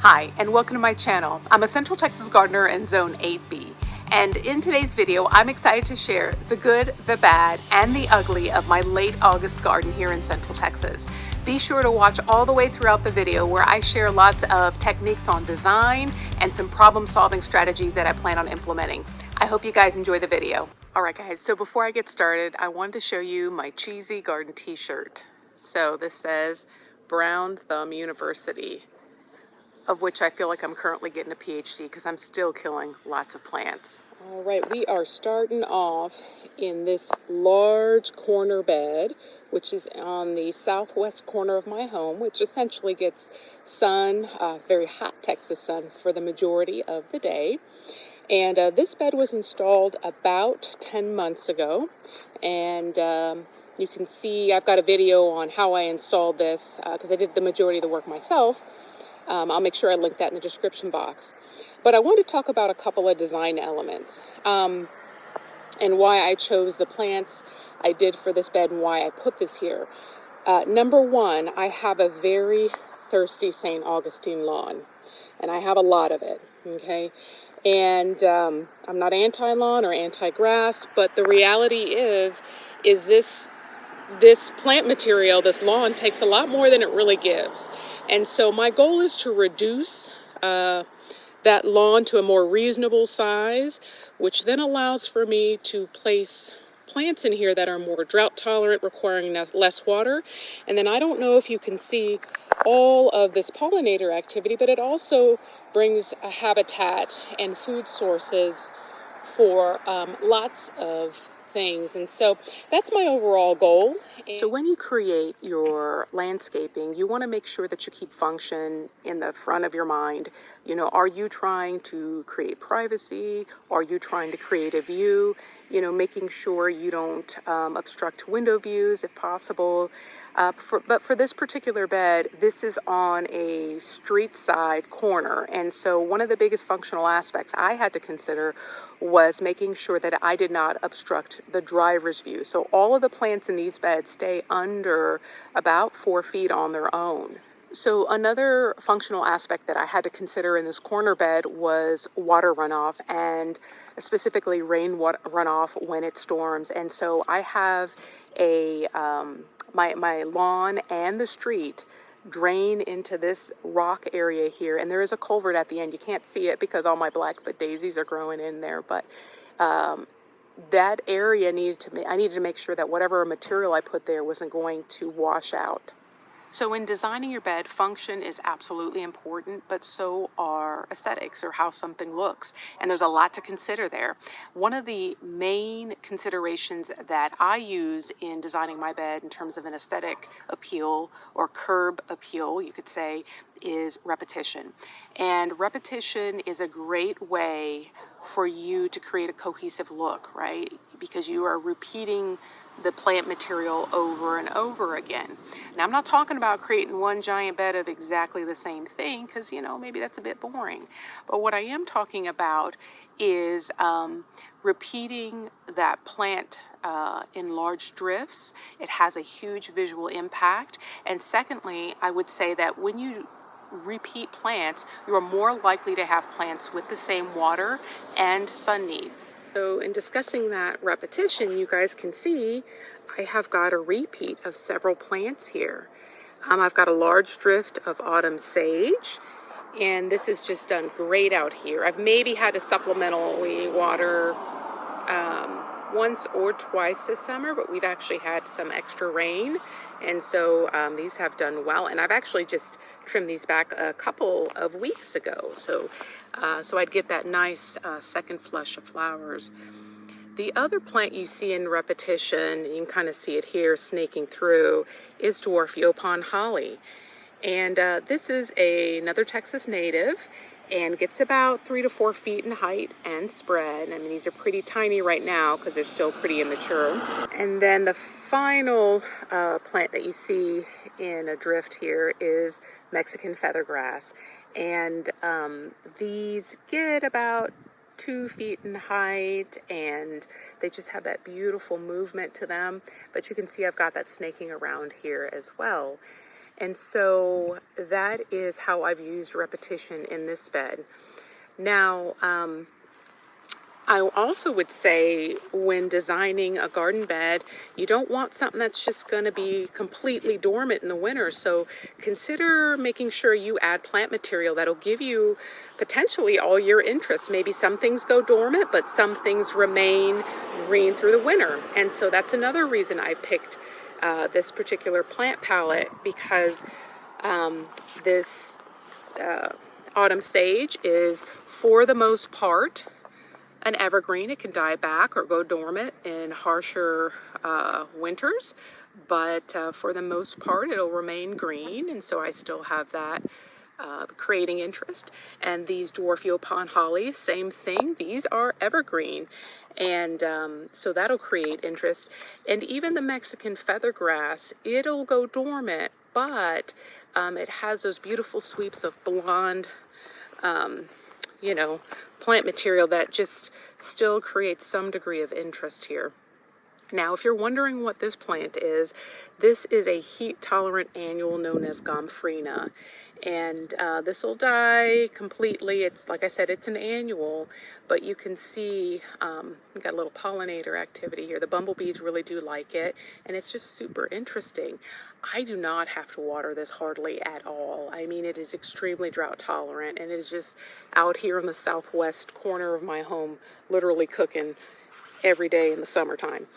Hi, and welcome to my channel. I'm a Central Texas gardener in Zone 8B, and in today's video, I'm excited to share the good, the bad, and the ugly of my late August garden here in Central Texas. Be sure to watch all the way throughout the video where I share lots of techniques on design and some problem-solving strategies that I plan on implementing. I hope you guys enjoy the video. All right, guys, so before I get started, I wanted to show you my cheesy garden t-shirt. So this says Brown Thumb University, of which I feel like I'm currently getting a PhD because I'm still killing lots of plants. All right, we are starting off in this large corner bed, which is on the southwest corner of my home, which essentially gets sun, very hot Texas sun, for the majority of the day. And this bed was installed about 10 months ago, and you can see I've got a video on how I installed this because I did the majority of the work myself. I'll make sure I link that in the description box. But I want to talk about a couple of design elements and why I chose the plants I did for this bed and why I put this here. Number one, I have a very thirsty St. Augustine lawn, and I have a lot of it, okay? And I'm not anti-lawn or anti-grass, but the reality is this plant material, this lawn, takes a lot more than it really gives. And so my goal is to reduce that lawn to a more reasonable size, which then allows for me to place plants in here that are more drought tolerant, requiring less water. And then I don't know if you can see all of this pollinator activity, but it also brings a habitat and food sources for lots of things. And so that's my overall goal. So when you create your landscaping, you want to make sure that you keep function in the front of your mind. You know, are you trying to create privacy? Are you trying to create a view? You know, making sure you don't obstruct window views if possible. But for this particular bed, this is on a street side corner. And so one of the biggest functional aspects I had to consider was making sure that I did not obstruct the driver's view. So all of the plants in these beds stay under about 4 feet on their own. So another functional aspect that I had to consider in this corner bed was water runoff, and specifically rain runoff when it storms. And so I have a my lawn and the street drain into this rock area here, and there is a culvert at the end. You can't see it because all my Blackfoot daisies are growing in there, but that area I needed to make sure that whatever material I put there wasn't going to wash out. So in designing your bed, function is absolutely important, but so are aesthetics, or how something looks. And there's a lot to consider there. One of the main considerations that I use in designing my bed in terms of an aesthetic appeal or curb appeal, you could say, is repetition. And repetition is a great way for you to create a cohesive look, right? Because you are repeating the plant material over and over again. Now, I'm not talking about creating one giant bed of exactly the same thing, because, you know, maybe that's a bit boring. But what I am talking about is repeating that plant in large drifts. It has a huge visual impact. And secondly, I would say that when you repeat plants, you are more likely to have plants with the same water and sun needs. So in discussing that repetition, you guys can see I have got a repeat of several plants here. I've got a large drift of autumn sage, and this has just done great out here. I've maybe had to supplementally water once or twice this summer, but we've actually had some extra rain, and so these have done well. And I've actually just trimmed these back a couple of weeks ago, so I'd get that nice second flush of flowers. The other plant you see in repetition, you can kind of see it here snaking through, is dwarf Yaupon holly. And this is another Texas native, and gets about 3 to 4 feet in height and spread. I mean, these are pretty tiny right now because they're still pretty immature. And then the final plant that you see in a drift here is Mexican feathergrass. And these get about 2 feet in height, and they just have that beautiful movement to them. But you can see I've got that snaking around here as well. And so that is how I've used repetition in this bed. Now, I also would say when designing a garden bed, you don't want something that's just going to be completely dormant in the winter. So consider making sure you add plant material that'll give you potentially all your interests. Maybe some things go dormant, but some things remain green through the winter. And so that's another reason I picked this particular plant palette, because this autumn sage is, for the most part, an evergreen. It can die back or go dormant in harsher winters, but for the most part it'll remain green, and so I still have that creating interest. And these dwarf Yaupon hollies, same thing, these are evergreen, and so that'll create interest. And even the Mexican feathergrass, it'll go dormant, but it has those beautiful sweeps of blonde plant material that just still creates some degree of interest here. Now, if you're wondering what this plant is, this is a heat-tolerant annual known as Gomphrena. And this will die completely. It's, like I said, it's an annual, but you can see we've got a little pollinator activity here. The bumblebees really do like it, and it's just super interesting. I do not have to water this hardly at all. I mean, it is extremely drought tolerant, and it is just out here in the southwest corner of my home, literally cooking every day in the summertime.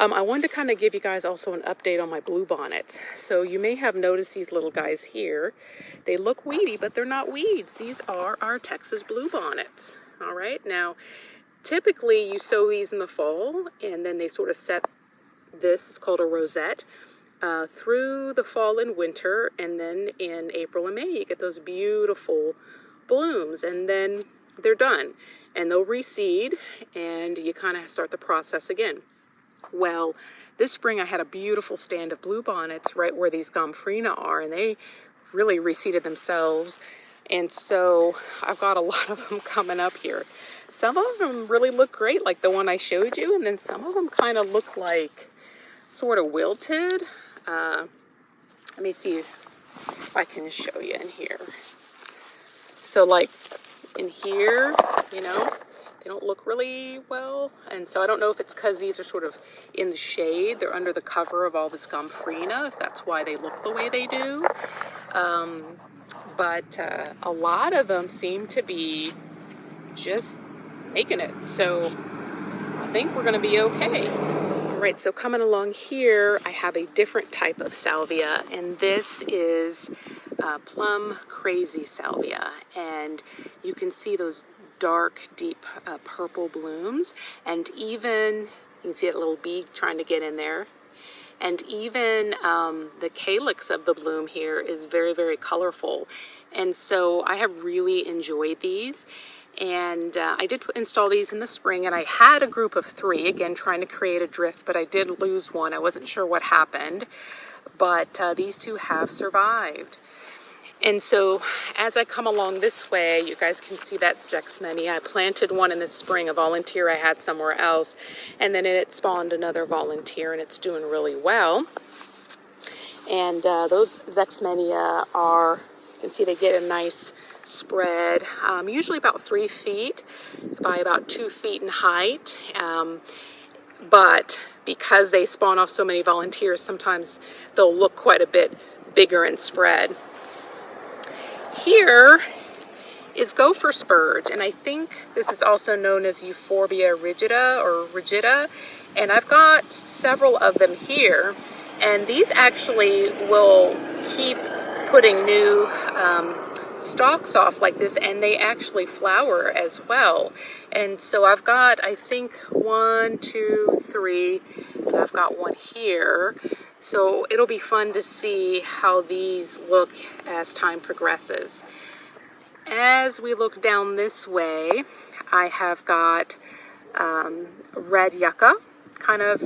I wanted to kind of give you guys also an update on my bluebonnets. So you may have noticed these little guys here. They look weedy, but they're not weeds. These are our Texas bluebonnets. All right, now typically you sow these in the fall, and then they sort of set, this is called a rosette, through the fall and winter, and then in April and May you get those beautiful blooms, and then they're done, and they'll reseed, and you kind of start the process again. Well, this spring I had a beautiful stand of bluebonnets right where these Gomphrena are, and they really reseeded themselves, and so I've got a lot of them coming up here. Some of them really look great, like the one I showed you, and then some of them kind of look like sort of wilted. Let me see if I can show you in here. So like in here, they don't look really well, and so I don't know if it's because these are sort of in the shade, they're under the cover of all this Gomphrena, if that's why they look the way they do. But a lot of them seem to be just making it, so I think we're going to be okay. All right, so coming along here, I have a different type of salvia, and this is plum crazy salvia, and you can see those dark, deep purple blooms, and even, you can see that little bee trying to get in there, and even the calyx of the bloom here is very, very colorful, and so I have really enjoyed these. And I did install these in the spring, and I had a group of 3, again trying to create a drift, but I did lose one. I wasn't sure what happened, but these 2 have survived. And so as I come along this way, you guys can see that Zexmenia. I planted one in the spring, a volunteer I had somewhere else, and then it spawned another volunteer, and it's doing really well. And those Zexmenia are, you can see they get a nice spread, usually about 3 feet by about 2 feet in height. But because they spawn off so many volunteers, sometimes they'll look quite a bit bigger and spread. Here is gopher spurge, and I think this is also known as Euphorbia rigida or rigida, and I've got several of them here, and these actually will keep putting new stalks off like this, and they actually flower as well. And so I've got, I think, 1, 2, 3, and I've got one here. So it'll be fun to see how these look as time progresses. As we look down this way, I have got red yucca kind of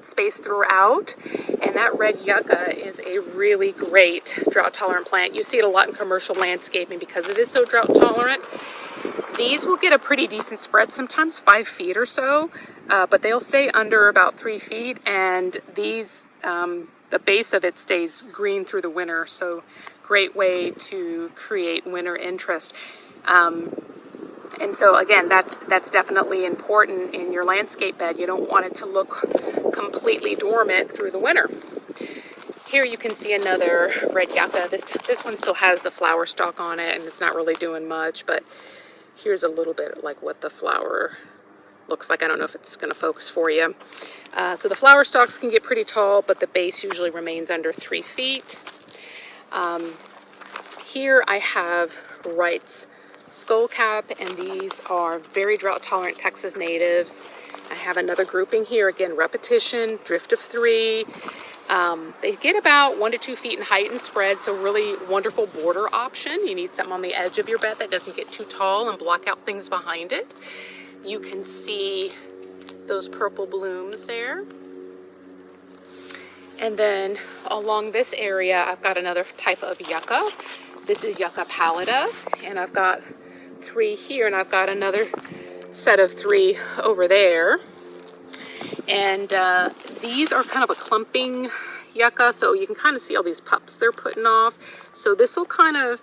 spaced throughout, and that red yucca is a really great drought tolerant plant. You see it a lot in commercial landscaping because it is so drought tolerant. These will get a pretty decent spread, sometimes 5 feet or so, but they'll stay under about 3 feet, and these the base of it stays green through the winter. So great way to create winter interest. And so again, that's definitely important in your landscape bed. You don't want it to look completely dormant through the winter. Here you can see another red yucca. This one still has the flower stalk on it, and it's not really doing much, but here's a little bit like what the flower looks like. I don't know if it's going to focus for you. So the flower stalks can get pretty tall, but the base usually remains under 3 feet. Here I have Wright's skullcap, and these are very drought tolerant Texas natives. I have another grouping here, again, repetition, drift of 3. They get about 1 to 2 feet in height and spread, so really wonderful border option. You need something on the edge of your bed that doesn't get too tall and block out things behind it. You can see those purple blooms there. And then along this area, I've got another type of yucca. This is Yucca pallida, and I've got 3 here, and I've got another set of 3 over there. And these are kind of a clumping yucca, so you can kind of see all these pups they're putting off. So this will kind of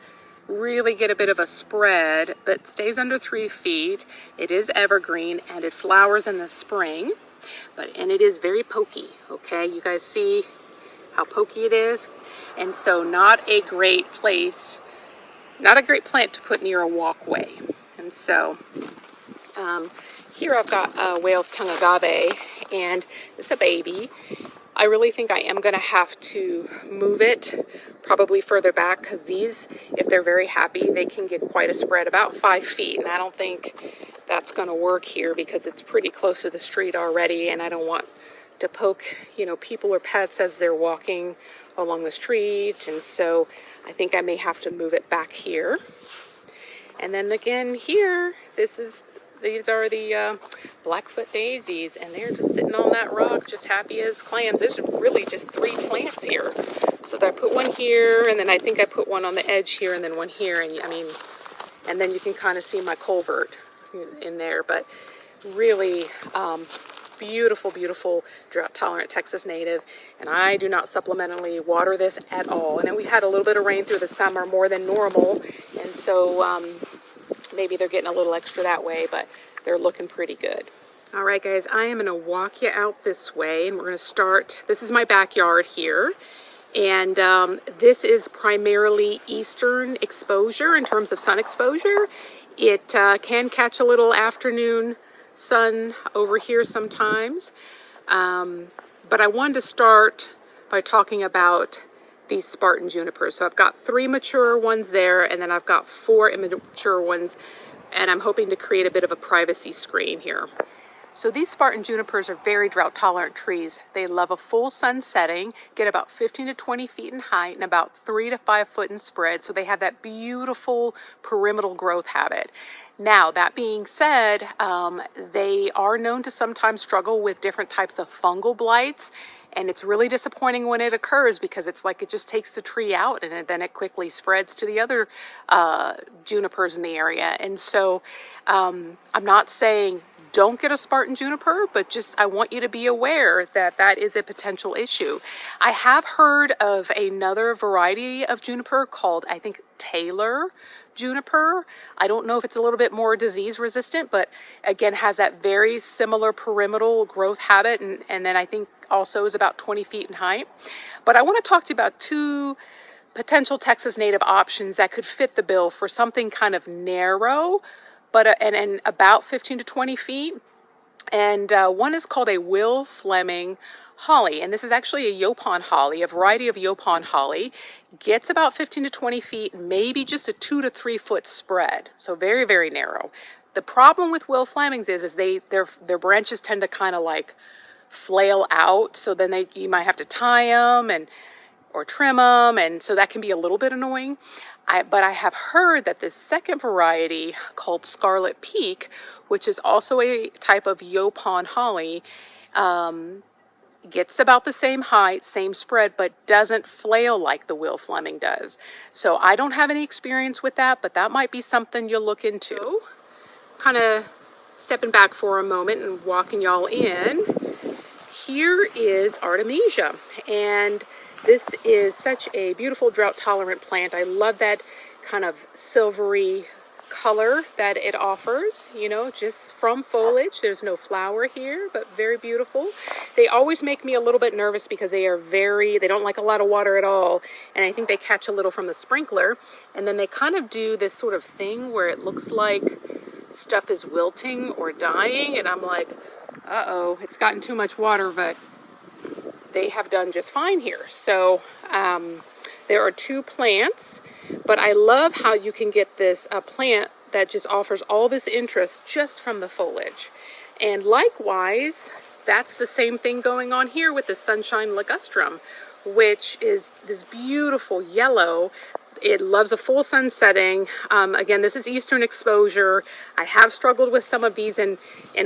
really get a bit of a spread, but stays under 3 feet. It is evergreen, and it flowers in the spring, and it is very pokey. Okay, you guys see how pokey it is? And so not a great plant to put near a walkway. And so here I've got whale's tongue agave, and it's a baby. I really think I am going to have to move it probably further back, because these, if they're very happy, they can get quite a spread, about 5 feet, and I don't think that's going to work here because it's pretty close to the street already, and I don't want to poke, people or pets as they're walking along the street. And so I think I may have to move it back here. And then again here, these are the Blackfoot daisies, and they're just sitting on that rock, just happy as clams. There's really just 3 plants here. So I put one here, and then I think I put one on the edge here, and then one here, and then you can kind of see my culvert in there. But really beautiful, beautiful drought-tolerant Texas native, and I do not supplementally water this at all. And then we had a little bit of rain through the summer, more than normal, and so maybe they're getting a little extra that way, but they're looking pretty good. All right, guys, I am going to walk you out this way, and we're going to start. This is my backyard here, and this is primarily eastern exposure in terms of sun exposure. It can catch a little afternoon sun over here sometimes, but I wanted to start by talking about these Spartan junipers. So I've got 3 mature ones there, and then I've got 4 immature ones, and I'm hoping to create a bit of a privacy screen here. So these Spartan junipers are very drought tolerant trees. They love a full sun setting, get about 15 to 20 feet in height, and about 3 to 5 foot in spread. So they have that beautiful pyramidal growth habit. Now, that being said, they are known to sometimes struggle with different types of fungal blights, and it's really disappointing when it occurs, because it's like it just takes the tree out, and then it quickly spreads to the other junipers in the area. And so I'm not saying don't get a Spartan juniper, but just I want you to be aware that that is a potential issue. I have heard of another variety of juniper called, I think, Taylor juniper. I don't know if it's a little bit more disease resistant, but again has that very similar pyramidal growth habit, and then I think also is about 20 feet in height. But I want to talk to you about 2 potential Texas native options that could fit the bill for something kind of narrow, but and about 15 to 20 feet. And one is called a Will Fleming holly, and this is actually a Yopon holly, a variety of Yopon holly. Gets about 15 to 20 feet, maybe just a 2 to 3 foot spread, so very, very narrow. The problem with Will Flemings is their branches tend to kind of like flail out, so then you might have to tie them or trim them, and so that can be a little bit annoying. But I have heard that this second variety called Scarlet Peak, which is also a type of Yopon holly, gets about the same height, same spread, but doesn't flail like the Will Fleming does. So I don't have any experience with that, but that might be something you'll look into. Kind of stepping back for a moment and walking y'all in. here is Artemisia, and this is such a beautiful drought tolerant plant. I love that kind of silvery color that it offers, you know, just from foliage. There's no flower here, but very beautiful. They always make me a little bit nervous because they don't like a lot of water at all, and I think they catch a little from the sprinkler, and then they kind of do this sort of thing where it looks like stuff is wilting or dying, and I'm like, uh-oh, it's gotten too much water, but they have done just fine here. So there are 2 plants, but I love how you can get this plant that just offers all this interest just from the foliage. And likewise, that's the same thing going on here with the sunshine ligustrum, which is this beautiful yellow. It loves a full sun setting. Again, this is eastern exposure. I have struggled with some of these in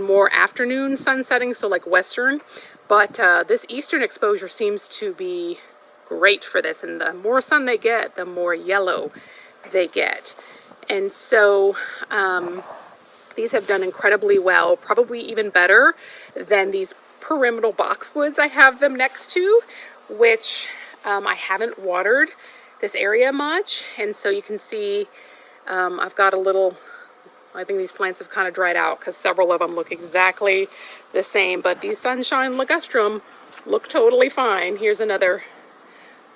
more afternoon sun settings, so like western, but this eastern exposure seems to be great for this, and the more sun they get, the more yellow they get. And so these have done incredibly well, probably even better than these pyramidal boxwoods I have them next to, which I haven't watered this area much. And so you can see I've got a little, I think these plants have kind of dried out because several of them look exactly the same, but these sunshine ligustrum look totally fine. Here's another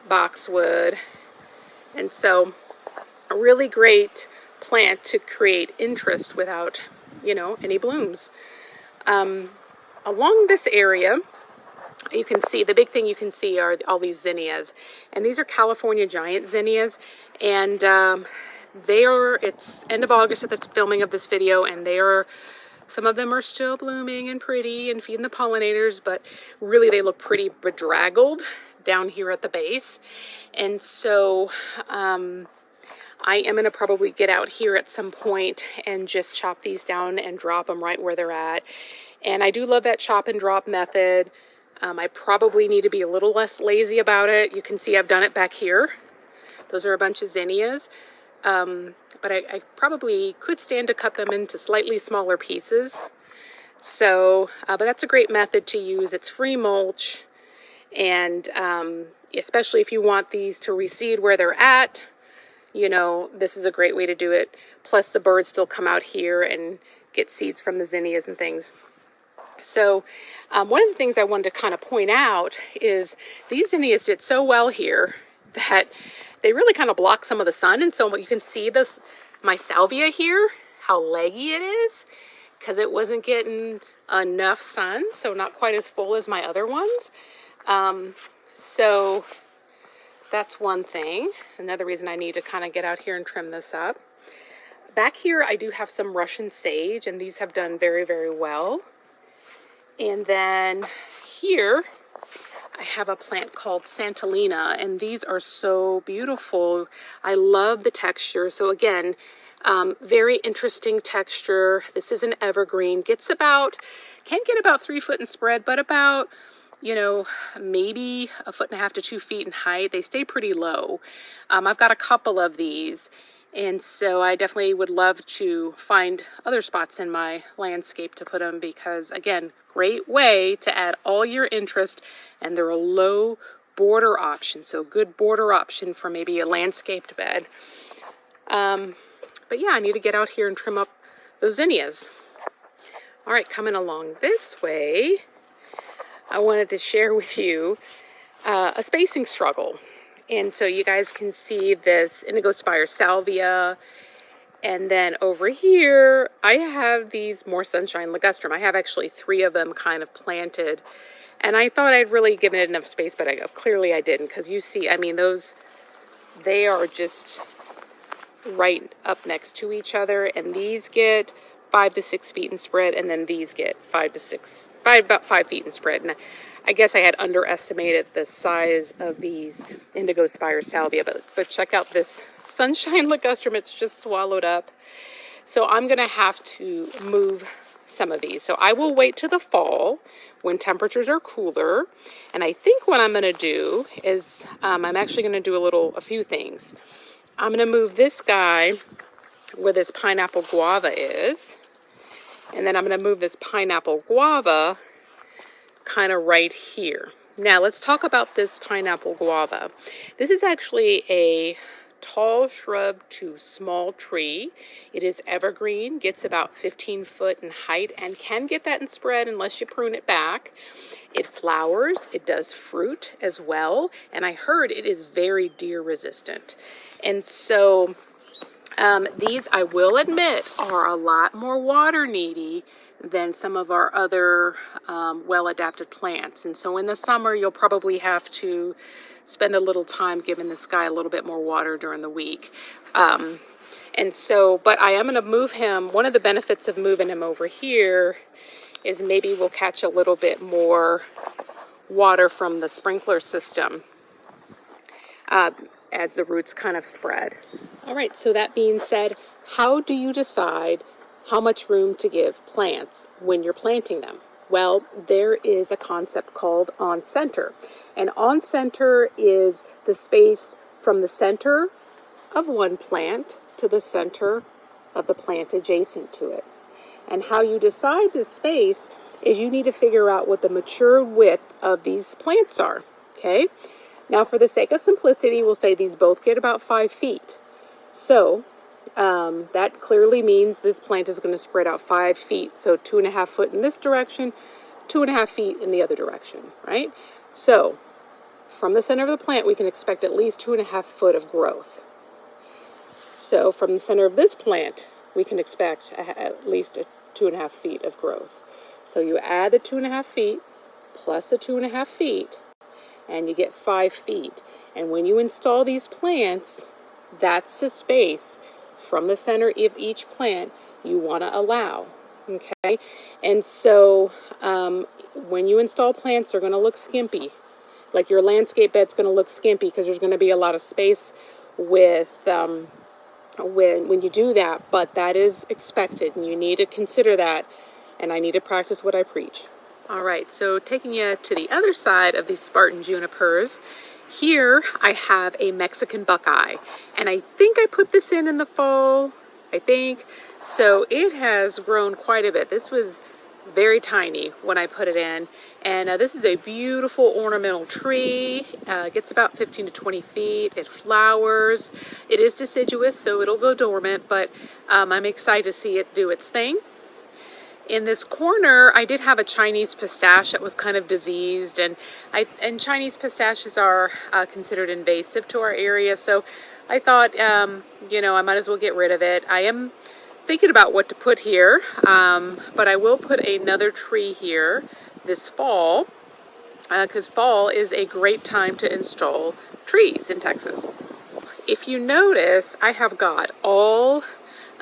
boxwood. And so a really great plant to create interest without, you know, any blooms. Along this area, you can see, the big thing you can see are all these zinnias, and these are California giant zinnias, and it's end of August at the filming of this video, and some of them are still blooming and pretty and feeding the pollinators, but really they look pretty bedraggled down here at the base. And so I am going to probably get out here at some point and just chop these down and drop them right where they're at. And I do love that chop and drop method. I probably need to be a little less lazy about it. You can see I've done it back here. Those are a bunch of zinnias. But I probably could stand to cut them into slightly smaller pieces. So, but that's a great method to use. It's free mulch. And especially if you want these to reseed where they're at, you know, this is a great way to do it. Plus the birds still come out here and get seeds from the zinnias and things. So one of the things I wanted to kind of point out is these zinnias did so well here that they really kind of block some of the sun. And so you can see this, my salvia here, how leggy it is, because it wasn't getting enough sun. So not quite as full as my other ones. So that's one thing. Another reason I need to kind of get out here and trim this up. Back here, I do have some Russian sage, and these have done very, very well. And then here, I have a plant called Santolina, and these are so beautiful. I love the texture. So again, very interesting texture. This is an evergreen. Can get about 3 foot in spread, but about, you know, maybe 1.5 feet to 2 feet in height. They stay pretty low. I've got a couple of these, and so I definitely would love to find other spots in my landscape to put them because, again, great way to add all your interest, and they're a low border option, so good border option for maybe a landscaped bed. But yeah, I need to get out here and trim up those zinnias. All right, coming along this way, I wanted to share with you a spacing struggle. And so you guys can see this indigo spire salvia. And then over here, I have these more sunshine ligustrum. I have actually 3 of them kind of planted. And I thought I'd really given it enough space, but clearly I didn't. Because you see, I mean, they are just right up next to each other. And these get 5 to 6 feet in spread, and then these get about 5 feet in spread. And I guess I had underestimated the size of these indigo spire salvia, but check out this sunshine ligustrum. It's just swallowed up. So I'm going to have to move some of these. So I will wait till the fall when temperatures are cooler. And I think what I'm going to do is I'm actually going to do a few things. I'm going to move this guy where this pineapple guava is. And then I'm going to move this pineapple guava kind of right here. Now let's talk about this pineapple guava. This is actually a tall shrub to small tree. It is evergreen, gets about 15 foot in height, and can get that in spread unless you prune it back. It flowers, it does fruit as well, and I heard it is very deer resistant. And so these, I will admit, are a lot more water needy than some of our other well-adapted plants. And so in the summer, you'll probably have to spend a little time giving this guy a little bit more water during the week. And so, but I am going to move him. One of the benefits of moving him over here is maybe we'll catch a little bit more water from the sprinkler system as the roots kind of spread. All right, so that being said, how do you decide how much room to give plants when you're planting them? Well, there is a concept called on center. And on center is the space from the center of one plant to the center of the plant adjacent to it. And how you decide this space is you need to figure out what the mature width of these plants are, okay? Now, for the sake of simplicity, we'll say these both get about 5 feet. So that clearly means this plant is going to spread out 5 feet. So 2.5 foot in this direction, 2.5 feet in the other direction, right? So from the center of the plant, we can expect at least 2.5 foot of growth. So from the center of this plant, we can expect at least 2.5 feet of growth. So you add the 2.5 feet plus the 2.5 feet, and you get 5 feet. And when you install these plants, that's the space from the center of each plant you want to allow, okay? And so when you install plants, they're going to look skimpy. Like your landscape bed's going to look skimpy because there's going to be a lot of space with when you do that, but that is expected, and you need to consider that, and I need to practice what I preach. All right, so taking you to the other side of these Spartan junipers, here I have a Mexican buckeye, and I think I put this in the fall, I think. So it has grown quite a bit. This was very tiny when I put it in, and this is a beautiful ornamental tree. It gets about 15 to 20 feet. It flowers. It is deciduous, so it'll go dormant, but I'm excited to see it do its thing. In this corner, I did have a Chinese pistache that was kind of diseased, and Chinese pistaches are considered invasive to our area, so I thought, I might as well get rid of it. I am thinking about what to put here, but I will put another tree here this fall, because fall is a great time to install trees in Texas. If you notice, I have got all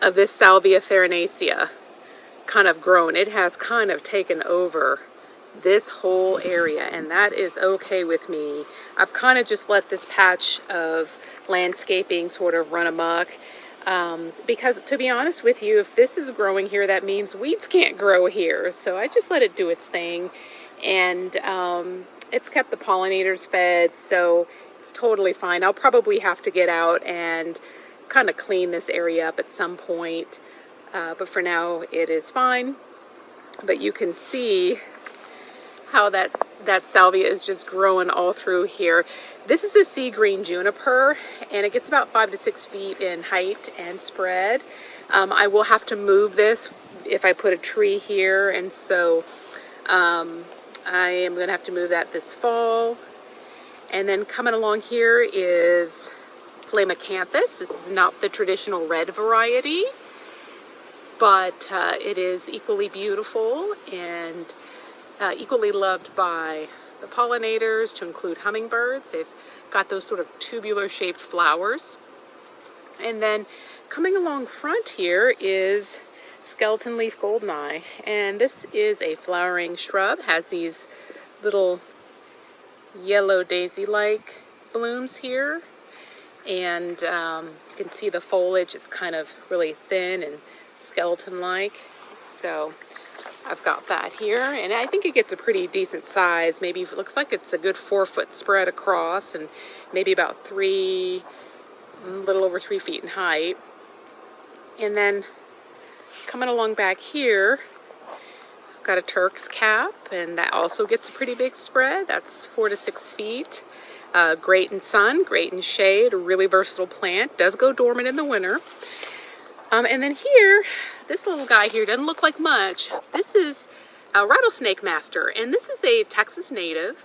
of this Salvia farinacea kind of grown. It has kind of taken over this whole area, and that is okay with me. I've kind of just let this patch of landscaping sort of run amok, because to be honest with you, if this is growing here, that means weeds can't grow here. So I just let it do its thing, and it's kept the pollinators fed, so it's totally fine. I'll probably have to get out and kind of clean this area up at some point. But for now, it is fine. But you can see how that salvia is just growing all through here. This is a sea green juniper, and it gets about 5 to 6 feet in height and spread. I will have to move this if I put a tree here, and so I am going to have to move that this fall. And then coming along here is Plamacanthus. This is not the traditional red variety, but it is equally beautiful and equally loved by the pollinators, to include hummingbirds. They've got those sort of tubular shaped flowers. And then coming along front here is skeleton leaf goldeneye, and this is a flowering shrub, has these little yellow daisy-like blooms here, and you can see the foliage is kind of really thin and skeleton-like. So I've got that here, and I think it gets a pretty decent size. Maybe it looks like it's a good 4 foot spread across, and maybe about a little over 3 feet in height. And then coming along back here, got a Turk's cap, and that also gets a pretty big spread. That's 4 to 6 feet. Great in sun, great in shade, a really versatile plant. Does go dormant in the winter. And then here, this little guy here doesn't look like much. This is a rattlesnake master, and this is a Texas native.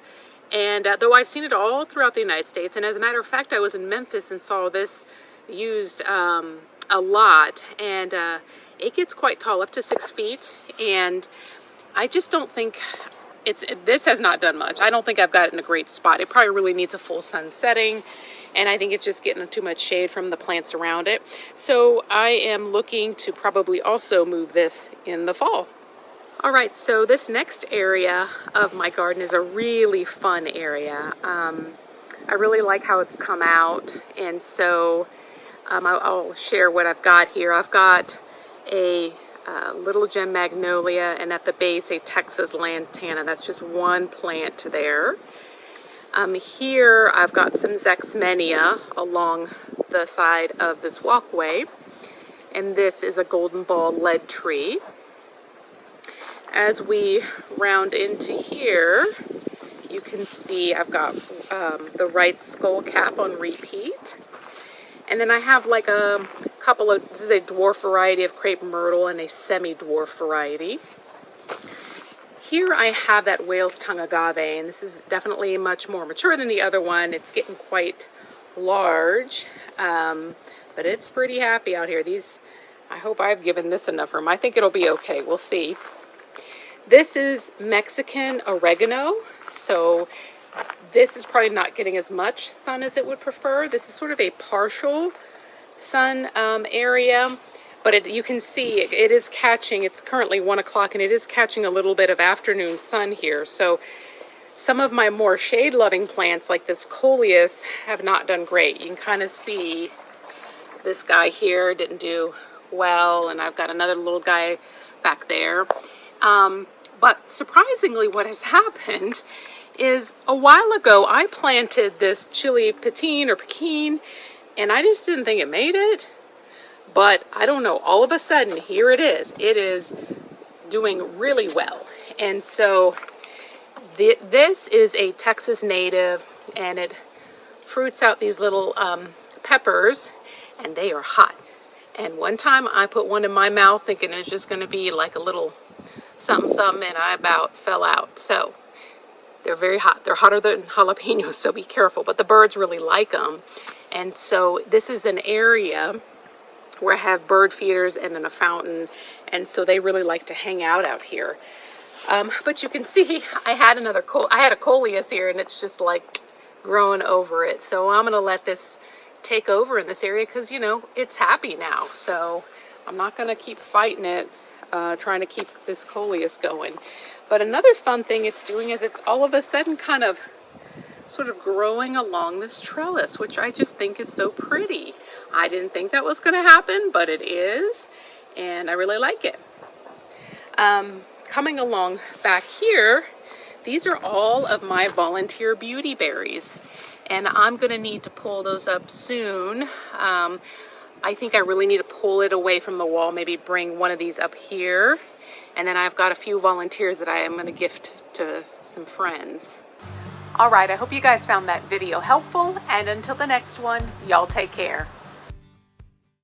And though I've seen it all throughout the United States, and as a matter of fact, I was in Memphis and saw this used a lot, and it gets quite tall, up to 6 feet. And I just don't think this has not done much. I don't think I've got it in a great spot. It probably really needs a full sun setting, and I think it's just getting too much shade from the plants around it. So I am looking to probably also move this in the fall. All right, so this next area of my garden is a really fun area. I really like how it's come out, and so I'll share what I've got here. I've got a little gem magnolia, and at the base a Texas lantana. That's just one plant there. Here I've got some Zexmenia along the side of this walkway, and this is a golden ball lead tree. As we round into here, you can see I've got the right skull cap on repeat. And then I have like a couple of, this is a dwarf variety of crepe myrtle and a semi-dwarf variety. Here I have that whale's tongue agave, and this is definitely much more mature than the other one. It's getting quite large, but it's pretty happy out here. I hope I've given this enough room. I think it'll be okay. We'll see. This is Mexican oregano, so this is probably not getting as much sun as it would prefer. This is sort of a partial sun area, but you can see it is catching. It's currently 1 o'clock, and it is catching a little bit of afternoon sun here. So some of my more shade-loving plants, like this coleus, have not done great. You can kind of see this guy here didn't do well, and I've got another little guy back there. But surprisingly, what has happened is a while ago I planted this chili Pekin, and I just didn't think it made it. But I don't know, all of a sudden, here it is. It is doing really well. And so this is a Texas native, and it fruits out these little peppers, and they are hot. And one time I put one in my mouth thinking it was just going to be like a little something, and I about fell out. So they're very hot. They're hotter than jalapenos, so be careful. But the birds really like them. And so this is an area where I have bird feeders and then a fountain, and so they really like to hang out here. But you can see I had a coleus here, and it's just like growing over it. So I'm going to let this take over in this area because, you know, it's happy now. So I'm not going to keep fighting it, trying to keep this coleus going. But another fun thing it's doing is it's all of a sudden kind of sort of growing along this trellis, which I just think is so pretty. I didn't think that was going to happen, but it is, and I really like it. Coming along back here, these are all of my volunteer beauty berries, and I'm going to need to pull those up soon. I think I really need to pull it away from the wall, maybe bring one of these up here, and then I've got a few volunteers that I am going to gift to some friends. All right, I hope you guys found that video helpful, and until the next one, y'all take care.